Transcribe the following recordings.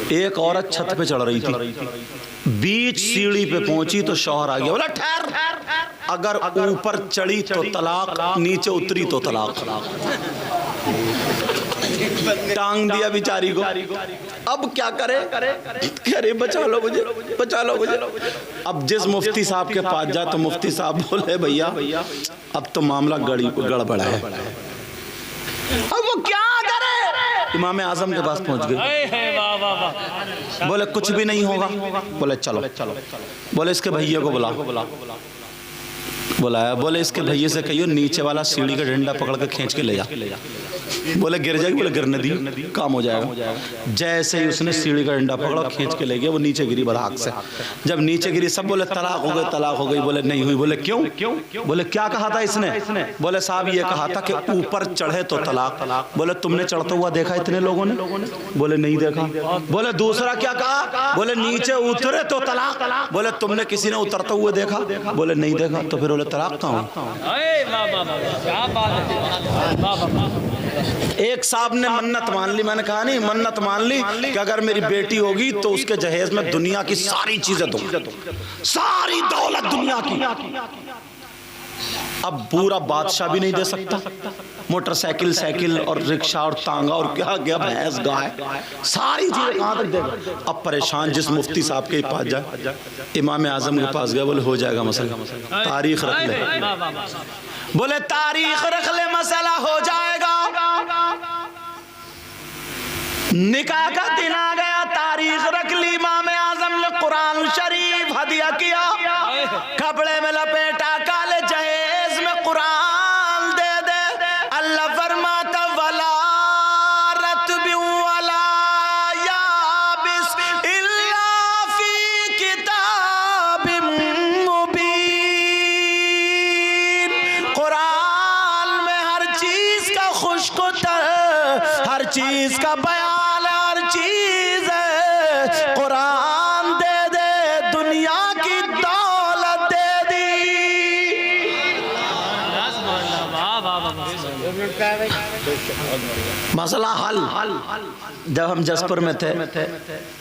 ایک عورت چھت پہ چڑھ رہی تھی، بیچ سیڑھی پہ پہنچی تو شوہر آ گیا، بولا ٹھہر، اگر اوپر چڑھی تو طلاق، نیچے اتری تو طلاق۔ ٹانگ دیا بیچاری کو، اب کیا کرے؟ کہہ رہے بچا لو مجھے، بچا لو مجھے۔ اب جس مفتی صاحب کے پاس جائے تو مفتی صاحب بولے بھیا اب تو معاملہ گڑبڑ ہے، اب وہ کیا کرے؟ امام اعظم کے پاس پہنچ گئے، بولے کچھ بھی نہیں ہوگا، بولے چلو، بولے اس کے بھائیے کو بلایا، بولے اس کے بھائیے سے کہیو نیچے والا سیڑھی کا ڈنڈا پکڑ کے کھینچ کے لے جا، بولے گر جائے گی، بولے گرنے دی، کام ہو جائے گا۔ جیسے ہی اس نے سیڑھی کا ڈنڈا پکڑا کھینچ کے لے گیا، وہ نیچے گری بدحق سے۔ جب نیچے گری سب بولے طلاق ہو گئی، طلاق ہو گئی، بولے نہیں ہوئی، بولے کیوں؟ بولے کیا کہا تھا اس نے؟ بولے صاحب یہ کہا تھا کہ اوپر چڑھے تو طلاق۔ بولے تم نے چڑھتا ہوا دیکھا اتنے لوگوں نے؟ بولے نہیں دیکھا۔ بولے دوسرا کیا کہا؟ بولے نیچے اترے تو طلاق۔ بولے تم نے کسی نے اترتا ہوئے دیکھا؟ بولے نہیں دیکھا۔ تو پھر بولے طلاق کہاں ہوئی؟ ایک صاحب نے منت مان لی، میں نے کہا نہیں، منت مان لی کہ اگر میری بیٹی ہوگی تو اس کے جہیز میں دنیا کی ساری چیزیں دوں، ساری دولت دنیا کی۔ اب پورا بادشاہ بھی نہیں دے سکتا، موٹر سائیکل اور رکشہ اور تانگا اور کیا گیا، بھینس گائے، ساری چیزیں کہاں تک دے گا؟ اب پریشان جس مفتی صاحب کے پاس جائے، امام اعظم کے پاس گئے، بولے ہو جائے گا مسئلہ، تاریخ رکھ لے، بولے تاریخ رکھ لے، مسئلہ ہو جائے گا۔ نکاح کا دن آ گیا، تاریخ رکھ لی، امام اعظم نے قرآن شریف ہدیہ کیا، کپڑے میں لپیٹا، کالے جہیز میں قرآن دے دے۔ اللہ فرماتا ولا رتب ولا یابس الا فی کتاب مبین۔ قرآن میں ہر چیز کا خشک و تر، ہر چیز کا بیان، ہر چیز ہے، قرآن دے دے، دنیا کی دولت دے دی۔ مسئلہ حل۔ جب ہم جسپور میں تھے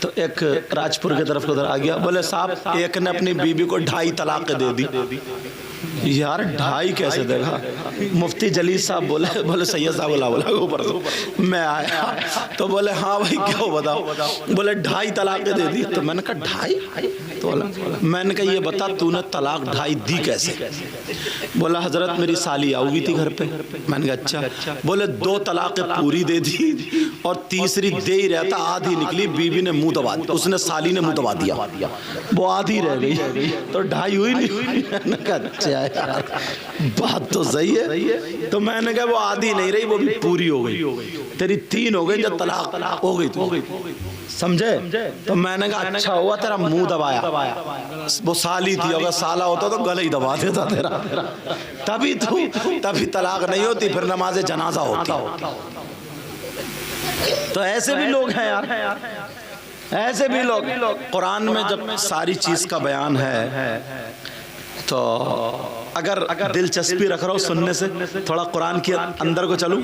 تو ایک راجپور کی طرف ادھر آ گیا، بولے صاحب ایک نے اپنی بیوی کو 2.5 طلاقیں دے دی۔ یار 2.5 کیسے دے گا؟ مفتی جلیل صاحب بولے سید صاحب بولا اوپر سے میں آیا تو بولے ہاں بھائی کیا بتاؤ؟ بولے 2.5 طلاقیں دے دی۔ تو میں نے کہا 2.5؟ تو میں نے کہا یہ بتا تو نے طلاق 2.5 دی کیسے؟ بولا حضرت میری سالی آؤ گئی تھی گھر پہ۔ میں نے کہا اچھا۔ بولے 2 طلاقیں پوری دے دی اور تیسری دے ہی رہتا، آدھی نکلی، بیوی نے منہ دبا دیا، اس نے سالی نے منہ دبا دیا، وہ آدھی رہ گئی، تو 2.5 ہوئی نہیں؟ میں نے کہا اچھا یار بات تو صحیح ہے۔ تو میں نے کہا وہ آدھی نہیں رہی، وہ بھی پوری ہو گئی، تیری 3 ہو گئی جب طلاق ہو گئی تو، سمجھے؟ تو میں نے کہا اچھا ہوا تیرا منہ دبایا، وہ سالی تھی، اگر سالا ہوتا تو گلے ہی دبا دیتا تیرا، تبھی طلاق نہیں ہوتی، پھر نماز جنازہ ہوتی۔ تو ایسے بھی لوگ ہیں یار، ایسے بھی لوگ۔ قرآن میں جب ساری چیز کا بیان ہے تو اگر دلچسپی رکھ رہا ہوں سننے سے، تھوڑا قرآن کے اندر کو چلوں۔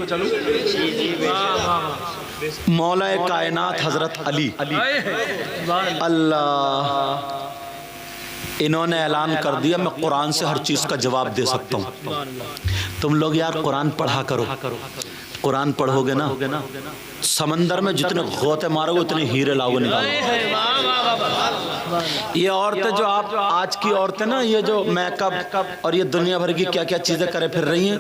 مولا کائنات حضرت علی اللہ، انہوں نے اعلان کر دیا میں قرآن سے ہر چیز کا جواب دے سکتا ہوں۔ تم لوگ یار قرآن پڑھا کرو، قرآن پڑھو گے نا سمندر میں جتنے غوطے مارو گے اتنے ہیرے لاؤ گے نکالو۔ یہ عورتیں جو آپ آج کی عورتیں نا، یہ جو میک اپ اور یہ دنیا بھر کی کیا کیا چیزیں کرے پھر رہی ہیں،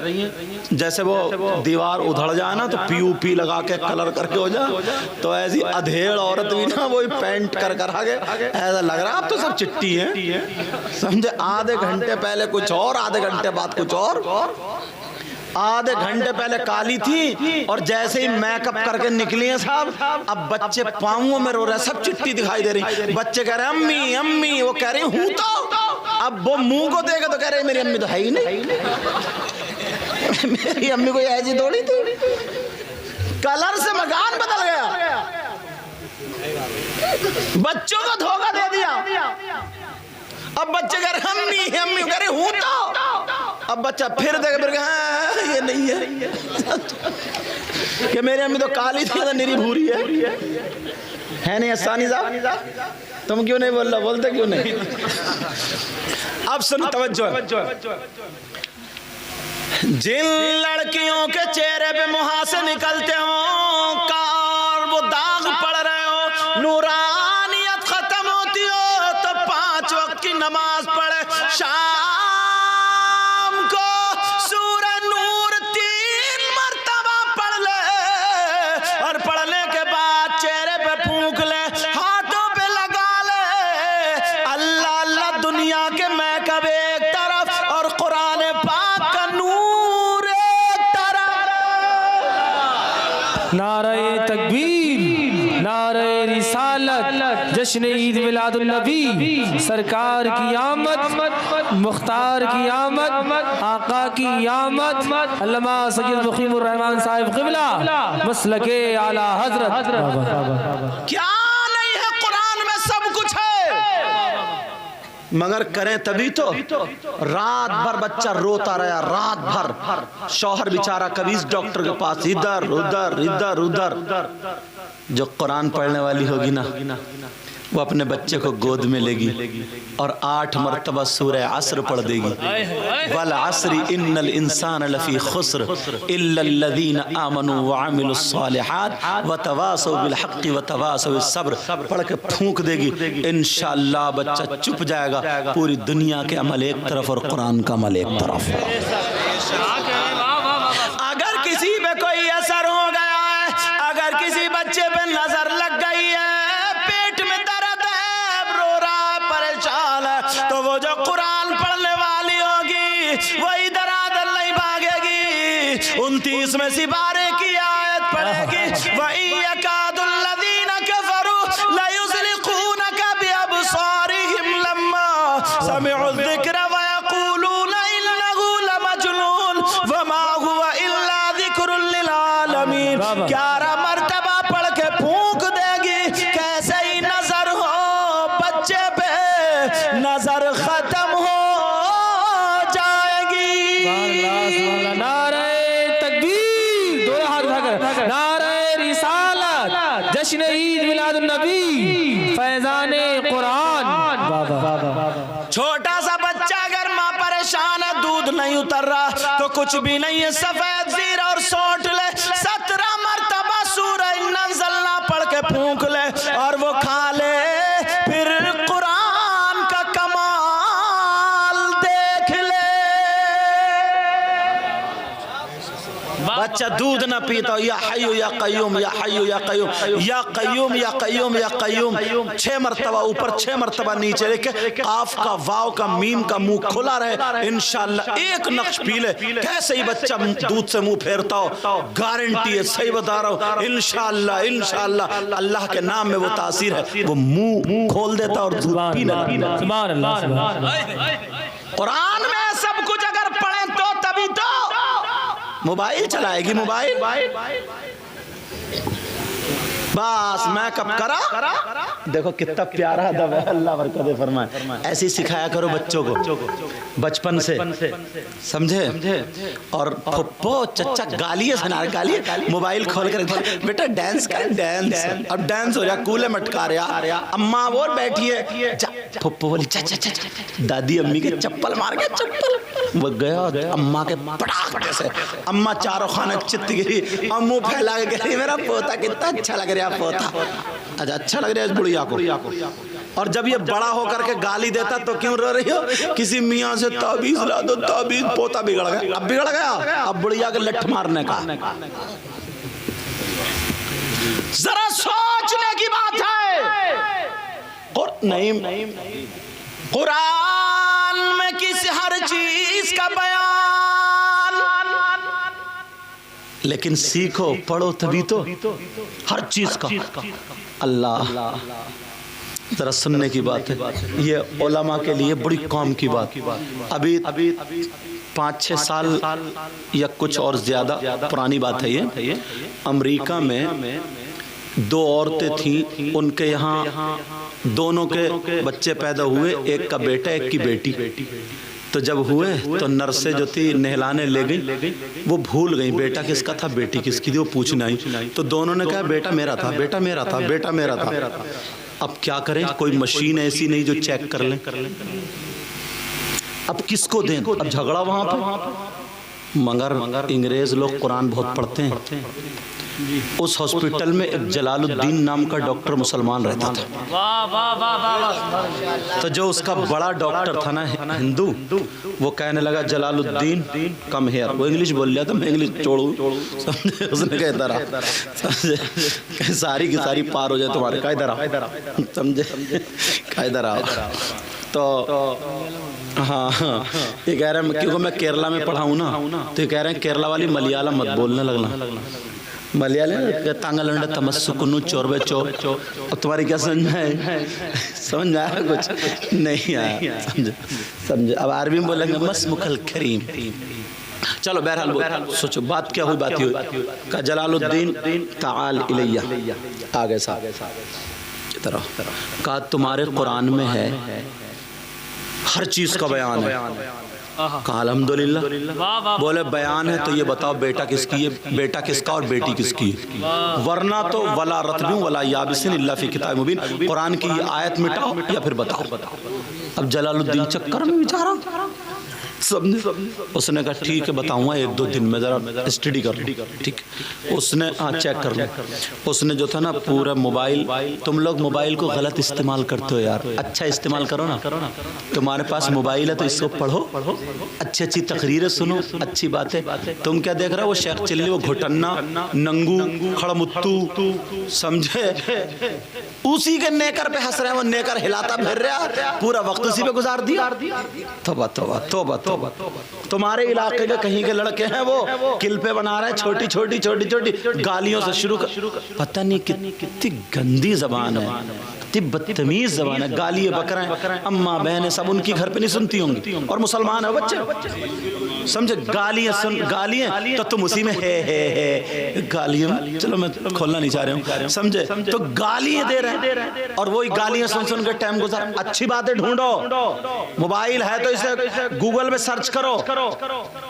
جیسے وہ دیوار ادھڑ جائے نا تو پی او پی لگا کے کلر کر کے ہو جائے، تو ایسی ادھیڑ عورت بھی نا وہی پینٹ کر آگے ایسا لگ رہا ہے اب تو سب چٹی ہیں، سمجھے؟ آدھے گھنٹے پہلے کچھ اور، آدھے گھنٹے بعد کچھ اور، آدھے گھنٹے پہلے کالی تھی اور جیسے ہی میک اپ کر کے نکلی ہیں صاحب، اب بچے پاؤں میں رو رہے ہیں، سب چٹی دکھائی دے رہی، بچے کہہ رہے ہیں امی امی، وہ کہہ رہی ہوں تو، اب وہ منہ کو دیکھے تو کہہ رہے میری امی تو ہے ہی نہیں، میری امی کو ایسی دوڑی تھی، کلر سے مکان بدل گیا، بچوں کو دھوکہ دے دیا، اب بچے کہہ رہے امی امی، کہہ رہے ہوں تو، اب بچہ پھر دیکھ پھر ہاں یہ نہیں ہے کہ میری امی تو کالی تھی تو نری بھوری ہے نہیں احسانی صاحب تم کیوں نہیں بول رہا بولتے کیوں نہیں اب سن توجہ جن لڑکیوں کے چہرے پہ محاسے نکلتے ہوں کار وہ داغ پڑ رہے ہو نورانیت ختم ہوتی ہو تو 5 وقت کی نماز پڑھے شام کو سورہ نور 3 مرتبہ پڑھ لے اور پڑھنے کے بعد چہرے پہ پھونک لے ہاتھوں پہ لگا لے اللہ اللہ دنیا کے میکب ایک طرف اور قرآن پاک کا نور ایک طرف نعرہ تکبیر نعرہ رسالت جشن عید میلاد النبی سرکار کی آمد مختار کی آمد آقا کی آمد علامہ سید مقیم الرحمن صاحب قبلہ مسلک اعلی حضرت کیا نہیں ہے قرآن میں سب کچھ ہے مگر کریں تبھی تو رات بھر بچہ روتا رہا رات بھر شوہر بیچارہ کبھی اس ڈاکٹر کے پاس ادھر ادھر ادھر ادھر جو قرآن پڑھنے والی ہوگی نا وہ اپنے بچے کو گود میں لے گی اور 8 مرتبہ سورہ عصر پڑھ دے گی والعصر ان الانسان لفی خسر الا الذین آمنوا وعملوا الصالحات وتواصوا بالحق وتواصوا بالصبر پڑھ کے پھونک دے گی انشاءاللہ بچہ چپ جائے گا پوری دنیا کے عمل ایک طرف اور قرآن کا عمل ایک طرف اگر کسی پہ کوئی اثر ہو گیا ہے اگر کسی بچے پہ نظر لگ گئی ہے پیٹ میں درد ہے رو رہا پریشان ہے تو وہ جو قرآن پڑھنے والی ہوگی وہ ادھر ادھر نہیں بھاگے گی 29 میں سپارے کی آیت پڑھے گی وَإِن يَكَادُ الَّذِينَ كَفَرُوا لَيُزْلِقُونَكَ بِأَبْصَارِهِمْ لَمَّا سَمِعُوا الذِّكْرَ وَيَقُولُونَ إِنَّهُ لَمَجْنُونٌ وَمَا هُوَ إِلَّا ذِكْرٌ لِّلْعَالَمِينَ 11 مرتبہ پڑھ کے پھونک دے گی کیسے ہی نظر ہو بچے پہ نظر ختم ہو جائے گی نعرہ تکبیر دو ہاتھ اٹھا کر نعرہ رسالت جشن عید میلاد النبی فیضان قرآن چھوٹا سا بچہ اگر ماں پریشان ہے دودھ نہیں اتر رہا تو کچھ بھی نہیں ہے سفید زیرہ اور سونٹ لے 17 مرتبہ سورہ نزلنا پڑھ کے پھونک لے اور وہ کھا لے پھر قرآن کا کمال دیکھ لے بچہ دودھ نہ پیتا یا حیو یا قیوم یا حیو یا قیوم یا قیوم یا قیوم یا قیوم 6 مرتبہ اوپر 6 مرتبہ نیچے دیکھے قاف کا واو کا میم کا منہ کھلا رہے انشاءاللہ ایک نقش پی لے کیسے ہی بچہ دودھ سے منہ پھیرتا ہو گارنٹی ہے صحیح بتا رہا ہوں انشاءاللہ انشاءاللہ اللہ کے نام میں وہ تاثیر ہے وہ منہ کھول دیتا اور دودھ پینے لگتا سبحان اللہ قرآن میں سب کچھ اگر پڑھیں تو تبھی تو موبائل چلائے گی موبائل بس میں کب کرا دیکھو کتنا پیارا ادب ہے اللہ برکت فرمائے ایسے ہی سکھایا کرو بچوں کو بچپن سے سمجھے اور پھپھو چچا گالی ہے سنا گالی موبائل کھول کر بیٹا ڈانس کر ڈانس اب ڈانس ہو رہا کولے مٹکا رہا اماں وہ بیٹھی ہے پھپھو بولی چچا چچا دادی امی کے چپل مار کے چپل وہ گیا اماں کے پڑاخ سے اماں چاروں خانے چت گری اور منہ پھیلا کے گئی میرا پوتا کتنا اچھا لگ رہا پوتا اچھا لگ رہا ہے اس بڑھیا کو اور جب یہ بڑا ہو کر کے گالی دیتا تو کیوں رو رہی ہو کسی میاں سے تعبیز لا دو تعبیز پوتا بگڑ گیا اب بگڑ گیا اب بڑھیا کے لٹھ مارنے کا ذرا سوچنے کی بات ہے نہیں قرآن میں کسی ہر چیز کا بیان لیکن سیکھو پڑھو تبھی تو ہر چیز کا اللہ ذرا سننے کی بات ہے یہ علماء کے لیے بڑی کام کی بات ابھی 5-6 سال یا کچھ اور زیادہ پرانی بات ہے یہ امریکہ میں 2 عورتیں تھیں ان کے یہاں دونوں کے بچے پیدا ہوئے ایک کا بیٹا ایک کی بیٹی تو جب ہوئے تو نرسیں جو تھی نہلانے لے گئی، وہ بھول گئی بیٹا کس کا تھا بیٹی کس کی تھی، وہ پوچھنے آئی تو دونوں نے کہا بیٹا میرا تھا، بیٹا میرا تھا، بیٹا میرا تھا۔ اب کیا کریں، کوئی مشین ایسی نہیں جو چیک کر لیں، اب کس کو دیں؟ اب جھگڑا وہاں پہ، مگر انگریز لوگ قرآن بہت پڑھتے ہیں۔ اس ہاسپٹل میں ایک جلال الدین نام کا ڈاکٹر مسلمان رہتا تھا، تو جو اس کا بڑا ڈاکٹر تھا نا ہندو، وہ کہنے لگا جلال الدین کم ہیئر، وہ انگلش بول لیا تھا، میں انگلش چھوڑوں، اس نے کہا ادھر آ، سمجھے ساری کی ساری پار ہو جائے تمہارے، کہا ادھر آ، سمجھے کہا ادھر آ۔ تو ہاں یہ کہہ رہے ہیں کیونکہ میں کیرلا میں پڑھا ہوں نا، تو یہ کہہ رہے ہیں کیرلا والی ملیالم مت بولنے لگنا، ملیالم تانگلنڈ تمسکنو چوربے چو، اب تمہاری کیا سمجھ آئے، سمجھ آیا کچھ نہیں آیا، سمجھے اب عربی میں بولیں گے مسمک الکریم۔ چلو بہرحال سوچو بات کیا ہوئی، بات ہی ہوئی، کہا جلال الدین تعال الیہ، آگے صاحب طرح، کہا تمہارے قرآن میں ہے ہر چیز کا بیان ہے، کہا الحمدللہ، بولے بیان ہے تو یہ بتاؤ بیٹا کس کی ہے، بیٹا کس کا اور بیٹی کس کی ہے، ورنہ تو ولا رطب ولا یابس الا فی کتاب مبین، قرآن کی یہ آیت مٹاؤ یا پھر بتاؤ۔ اب جلال الدین چکر میں بیچارہ، اس نے کہا ٹھیک ہے بتاؤں گا، ایک دو دن میں ذرا اسٹڈی کر لوں، ٹھیک، اس نے ہاں چیک کر لوں، اس نے جو تھا نا پورا موبائل، تم لوگ موبائل کو غلط استعمال کرتے ہو یار، اچھا استعمال کرو نا، تمہارے پاس موبائل ہے تو اس کو پڑھو، اچھی اچھی تقریریں سنو، اچھی باتیں، تم کیا دیکھ رہے ہو، وہ شیخ چلی، وہ گھٹنا ننگو کھڑمتو، سمجھے اسی کے نیکر پہ ہنس رہے ہیں، وہ نیکر ہلاتا پھر رہا، پورا وقت اسی پہ گزار دیا۔ توبہ توبہ توبہ توبہ، تمہارے علاقے کے کہیں کے لڑکے ہیں وہ کلپے بنا رہے ہیں، چھوٹی چھوٹی چھوٹی چھوٹی گالیوں سے شروع کر، پتہ نہیں کتنی گندی زبان ہے، کتنی بدتمیز زبان ہے، گالی بکریں، اماں بہنیں سب ان کی گھر پہ نہیں سنتی ہوں گی، اور مسلمان ہیں بچے، سمجھے گالیاں سن، گالیاں تو تم اسی میں ہے گالیاں، چلو میں کھولنا نہیں چاہ رہا ہوں، سمجھے تو گالیاں دے رہے ہیں، اور وہی گالیاں سن سن کے ٹائم گزار، اچھی باتیں ڈھونڈو، موبائل ہے تو اسے گوگل میں سرچ کرو،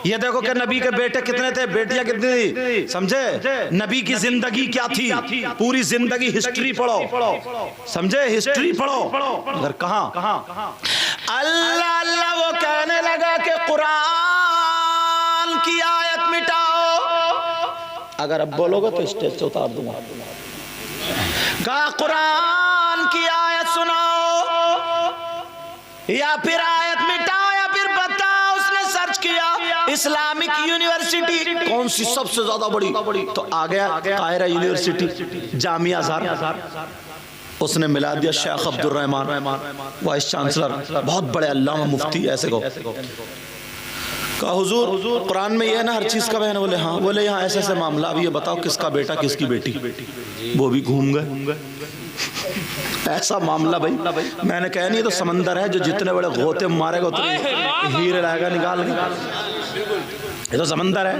یہ دیکھو کہ نبی کے بیٹے کتنے تھے، بیٹیاں کتنی تھی، سمجھے نبی کی زندگی کیا تھی، پوری زندگی ہسٹری پڑھو، سمجھے ہسٹری پڑھو، مگر کہاں اللہ اللہ وہ کہنے لگا کہ قرآن کی آیت مٹاؤ، اگر اب بولو گے تو اسٹیج سے اتار دوں گا، کہا قرآن کی آیت سناؤ یا پھر آیت مٹاؤ یا پھر بتاؤ، اس نے سرچ کیا اسلامک یونیورسٹی کون سی سب سے زیادہ بڑی، تو آ گیا قاہرہ یونیورسٹی، جامعہ ازہر، اس نے ملا دیا شیخ عبد الرحمن وائس چانسلر، بہت بڑے علامہ مفتی ایسے کو، کہا حضور قرآن میں یہ ہے نا ہر چیز کا بیان، بولے ہاں، بولے یہاں ایسے ایسے معاملہ، اب یہ بتاؤ کس کا بیٹا کس کی بیٹی، وہ بھی گھوم گئے، ایسا معاملہ بھائی، میں نے کہا نہیں تو سمندر ہے جو جتنے بڑے غوطے مارے گا اتنے ہیرے لائے گا نکال گا، یہ تو سمندر ہے،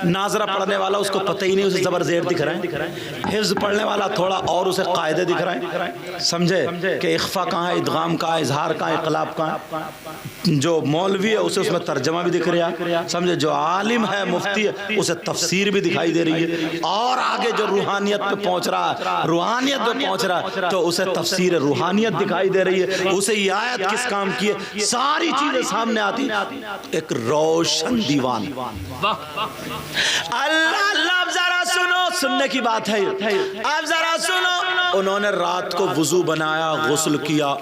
ناظرہ پڑھنے والا اس کو پتہ ہی نہیں، اسے زبر زیر دکھ رہے ہیں، حفظ پڑھنے والا تھوڑا اور اسے قاعدے دکھ رہے ہیں، سمجھے کہ اخفا کہاں ہے، ادغام کہاں ہے، اظہار کہاں ہے، اقلاب کہاں ہے، جو مولوی ہے اسے اس میں ترجمہ بھی دکھ رہا ہے، سمجھے جو عالم ہے مفتی ہے اسے تفسیر بھی دکھائی دے رہی ہے، اور آگے جو روحانیت پہ پہنچ رہا ہے، روحانیت پہ پہنچ رہا ہے تو اسے تفسیر روحانیت دکھائی دے رہی ہے، اسے یہ آیت کس کام کی ہے، ساری چیزیں سامنے آتی، ایک روشن دیوان، اللہ اللہ، اب ذرا سنو، سننے کی بات ہے، اب ذرا سنو، انہوں نے رات کو وضو بنایا، غسل کیا،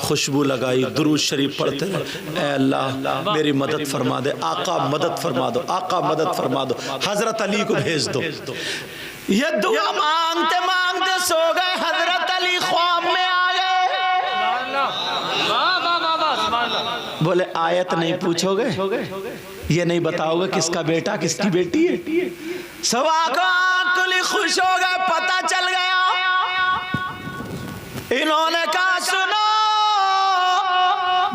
خوشبو لگائی، درود شریف پڑھتے رہے، اے اللہ میری مدد فرما دے، آقا مدد فرما دو، آقا مدد فرما دو، حضرت علی کو بھیج دو، یہ دعا مانگتے مانگتے سو گئے، حضرت علی خواب میں آ گئے، بولے آیت نہیں پوچھو گے، یہ نہیں بتاؤ گے کس کا بیٹا کس کی بیٹی ہے، سوا کو آنکھ کلی خوش ہو گئے، پتہ چل گیا، انہوں نے کہا سنو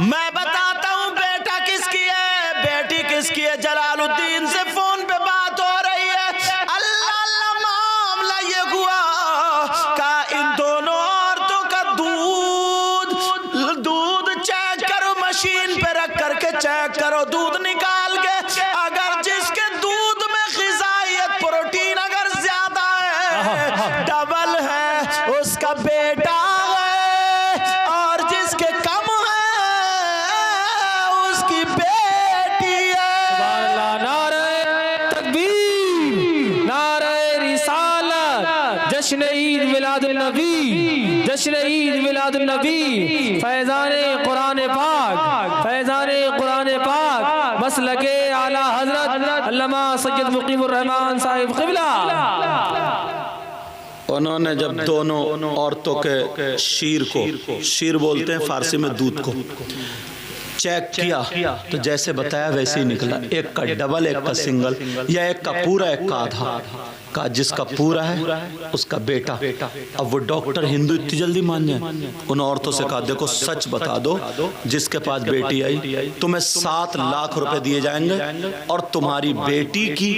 میں بتاتا ہوں بیٹا کس کی ہے بیٹی کس کی ہے، جلال الدین سے فون پہ بات ہو رہی ہے، اللہ اللہ معاملہ یہ ہوا کہا ان دونوں عورتوں کا دودھ چیک کرو، مشین پہ رکھ کر کے چیک کرو دودھ نکال کے، اگر جس کے دودھ میں غذائیت پروٹین اگر زیادہ ہے ڈبل ہے اس کا بیٹا ہے، اور جس کے کم ہے اس کی بیٹی ہے۔ سبحان اللہ، نعرہ تکبیر، نعرہ رسالت، جشن عید میلاد النبی، جشن عید میلاد النبی، فیضان قرآن پاک، فیضان قرآن پاک، مسلک اعلیٰ حضرت علامہ سید مقیم الرحمن صاحب قبلہ۔ انہوں نے جب دونوں عورتوں کے شیر کو، شیر بولتے ہیں فارسی میں دودھ کو، چیک کیا تو جیسے بتایا ویسے ہی نکلا، ایک کا ڈبل ایک کا سنگل، یا ایک کا پورا ایک کا آدھا، کہا جس کا پورا ہے اس کا بیٹا۔ اب وہ ڈاکٹر ہندو اتنی جلدی مان جائیں؟ ان عورتوں سے کہا دیکھو سچ بتا دو، جس کے پاس بیٹی آئی تمہیں 7 لاکھ روپے دیے جائیں گے اور تمہاری بیٹی کی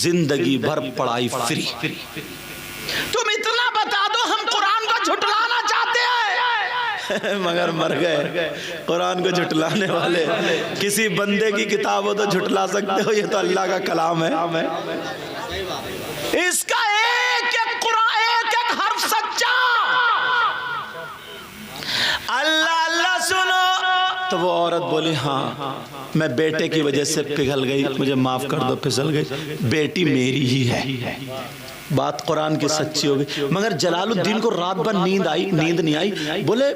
زندگی بھر پڑھائی فری۔ تم اتنا بتا دو ہم قرآن کو جھٹلانا چاہتے ہیں مگر مر گئے۔ قرآن کو جھٹلانے والے، کسی بندے کی کتاب ہو تو جھٹلا سکتے ہو، یہ تو اللہ کا کلام ہے، اس کا ایک ایک قرآن، ایک ایک حرف سچا۔ اللہ اللہ سنو تو وہ عورت بولی ہاں میں بیٹے کی وجہ سے پگھل گئی، مجھے معاف کر دو، پھسل گئی، بیٹی میری ہی ہے۔ بات قرآن کی سچی ہوگی، مگر جلال الدین کو رات بھر نیند نہیں آئی، بولے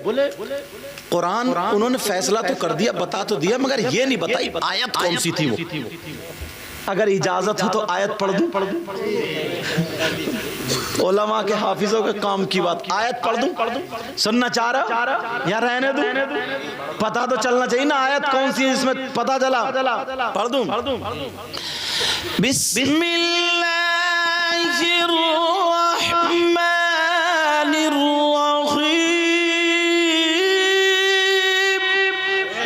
قرآن انہوں نے فیصلہ تو کر دیا، بتا تو دیا، مگر یہ نہیں بتائی آیت کون سی تھی وہ۔ اگر اجازت ہو تو آیت پڑھ دوں؟ علماء کے حافظوں کے کام کی بات، آیت پڑھ دوں؟ سننا چاہ رہا یا رہنے دوں؟ پتا تو چلنا چاہیے نا آیت کون سی ہے جس میں پتا چلا، پڑھ دوں؟ بسم اللہ الرحمن الرحیم،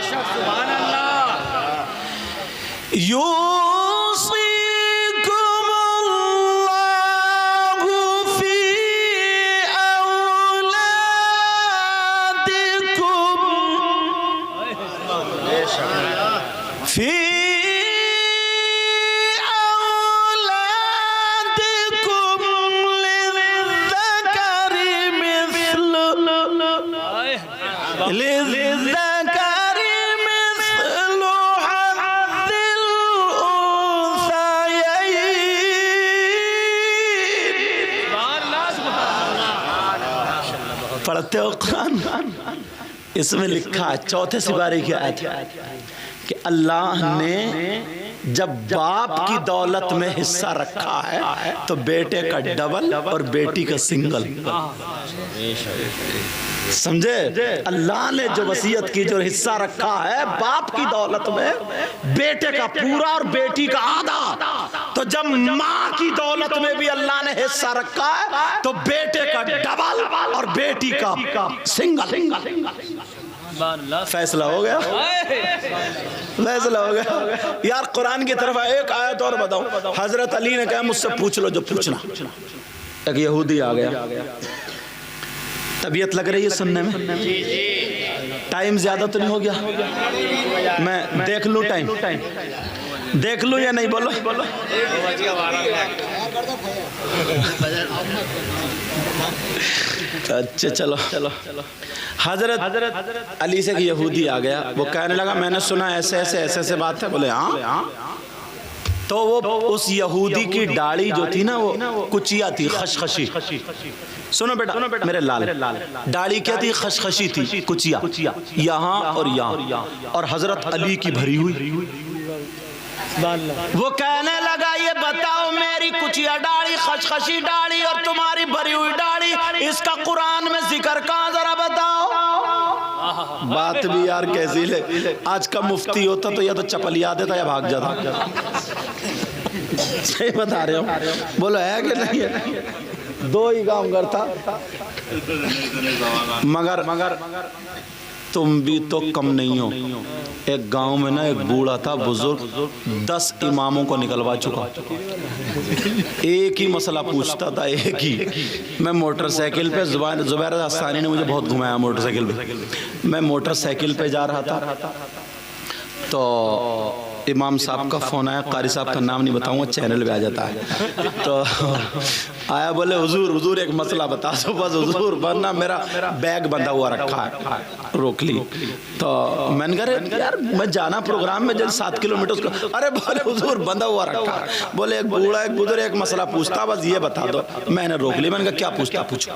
سبحان اللہ، پڑھتے ہو قرآن؟ اس میں لکھا ہے 4 سپارے کی آیت کہ اللہ نے جب باپ کی دولت میں حصہ رکھا ہے تو بیٹے کا ڈبل اور بیٹی کا سنگل۔ سمجھے؟ اللہ نے جو وصیت کی، جو حصہ رکھا ہے باپ کی دولت میں، بیٹے کا پورا اور بیٹی کا آدھا، تو جب ماں کی دولت میں بھی اللہ نے حصہ رکھا ہے تو بیٹے کا ڈبل اور بیٹی کا سنگل۔ فیصلہ ہو گیا، فیصلہ ہو گیا۔ یار قرآن کی طرف ایک آیت اور بتاؤں، حضرت علی نے کہا مجھ سے پوچھ لو جو پوچھنا۔ ایک یہودی آ گیا، طبیعت لگ رہی ہے سننے میں، ٹائم زیادہ تو نہیں ہو گیا؟ میں دیکھ لوں ٹائم، دیکھ لوں یا نہیں؟ بولو اچھا چلو۔ حضرت علی سے یہودی آ گیا، وہ کہنے لگا میں نے سنا ایسے ایسے ایسے ایسے بات ہے۔ بولے ہاں، تو وہ اس یہودی کی داڑھی جو تھی نا وہ کچیا تھی، خشخشی۔ سنو بیٹا میرے لال، داڑھی کیا تھی؟ خشخشی تھی، کچیا، یہاں اور یہاں، اور حضرت علی کی بھری ہوئی۔ وہ کہنے لگا یہ بتاؤ میری کچیا داڑھی، خشخشی داڑھی اور تمہاری بھری ہوئی داڑھی، اس کا قرآن میں ذکر کہاں ذرا بتاؤ۔ بات بھی یار کیسی لے، آج کا مفتی ہوتا تو یا تو چپلیا دیتا یا بھاگ جاتا۔ صحیح بتا رہے ہو؟ بولو ہے کہ نہیں ہے؟ 2 ہی کام کرتا، مگر تم بھی تو کم نہیں ہو۔ ایک گاؤں میں نا ایک بوڑھا تھا بزرگ، 10 اماموں کو نکلوا چکا، ایک ہی مسئلہ پوچھتا تھا، ایک ہی۔ میں موٹر سائیکل پہ، زبیر داستانی نے مجھے بہت گھمایا موٹر سائیکل پہ، میں موٹر سائیکل پہ جا رہا تھا تو امام صاحب کا فون آیا, قاری صاحب کا نام نہیں بتاؤں گا, چینل پہ آ جاتا ہے. تو آیا, بولے حضور ایک مسئلہ بتا دو بس حضور, ورنہ میرا بیگ بندھا ہوا رکھا ہے. روک لی. تو میں نے کہا یار میں جانا پروگرام میں 7 کلومیٹر کو, ارے بولے حضور بندھا ہوا رکھا ہے. بولے ایک بوڑھا ایک بزرگ ایک مسئلہ پوچھتا, بس یہ بتا دو. میں نے روک لی. میں نے کہا کیا پوچھتا, پوچھو.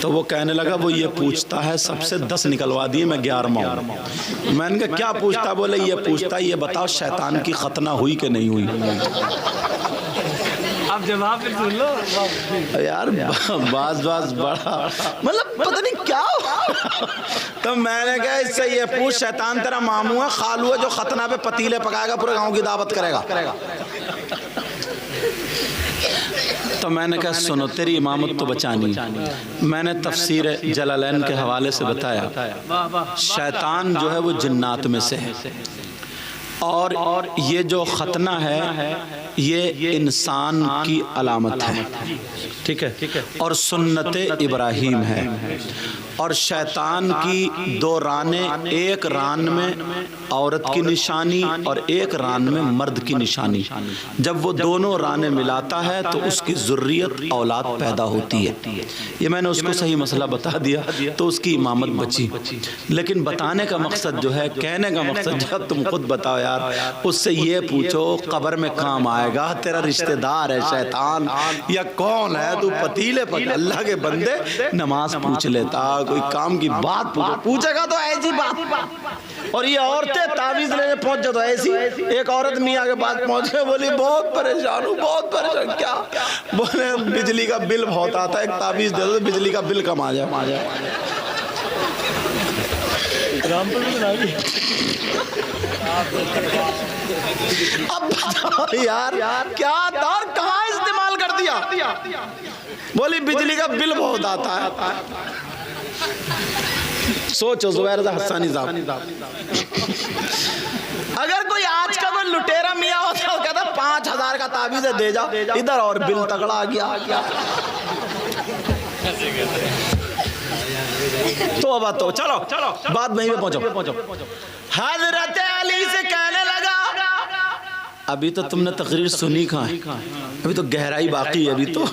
تو وہ کہنے لگا وہ یہ پوچھتا ہے, سب سے 10 نکلوا دیے, میں 11واں ہوں. میں نے کہا کیا پوچھتا؟ بولے یہ پوچھتا یہ بتاؤ شیطان کی ختنہ ہوئی کہ نہیں ہوئی. اب جواب پھر سن لو یار باز بڑا مطلب پتہ نہیں کیا. تو میں نے کہا اس سے یہ پوچھ, شیطان تیرا ماموں ہے, خالو ہے, جو ختنہ پہ پتیلے پکائے گا, پورے گاؤں کی دعوت کرے گا. تو میں نے کہا سنو تیری امامت تو بچانی. میں نے تفسیر جلالین کے حوالے سے بتایا شیطان جو ہے وہ جنات میں سے ہے, اور یہ جو ختنہ ہے یہ انسان کی علامت ہے, ٹھیک ہے, اور سنت ابراہیم ہے. اور شیطان کی 2 رانے, ایک ران میں عورت کی نشانی اور ایک ران میں مرد کی نشانی. جب وہ دونوں رانے ملاتا ہے تو اس کی ذریت اولاد پیدا ہوتی ہے. یہ میں نے اس کو صحیح مسئلہ بتا دیا تو اس کی امامت بچی. لیکن بتانے کا مقصد جو ہے, کہنے کا مقصد جو ہے, تم خود بتاؤ یار. اس سے یہ پوچھو قبر میں کام آئے گا, تیرا رشتہ دار ہے شیطان یا کون ہے, تو پتیلے پر اللہ کے بندے نماز پوچھ لیتا, کوئی کام کی بات پوچھے گا تو ایسی بات. اور یہ عورتیں تعویذ لینے پہنچ جاتا ایسی. ایک عورت میاں کے پاس پہنچ گئے, بولی بہت پریشان ہوں, بہت پریشان. کیا؟ بولے بجلی کا بل بہت آتا ہے, ایک تعویذ دے دو بجلی کا بل کم آ جائے. اب بتاؤ یار کیا دور کہاں استعمال کر دیا. بولی بجلی کا بل بہت آتا ہے. سوچو زبیر حسانی صاحب, اگر کوئی آج کا کوئی لٹیرا میاں ہوتا ہے, کہتا 5000 کا تعویذ دے جا, ادھر اور بل تگڑا آ گیا. توبہ تو چلو بات وہیں پہ پہنچو. حضرت علی سے کہنے لگا, ابھی تو تم نے تقریر سنی کہاں ہے, ابھی تو گہرائی باقی ہے, ابھی تو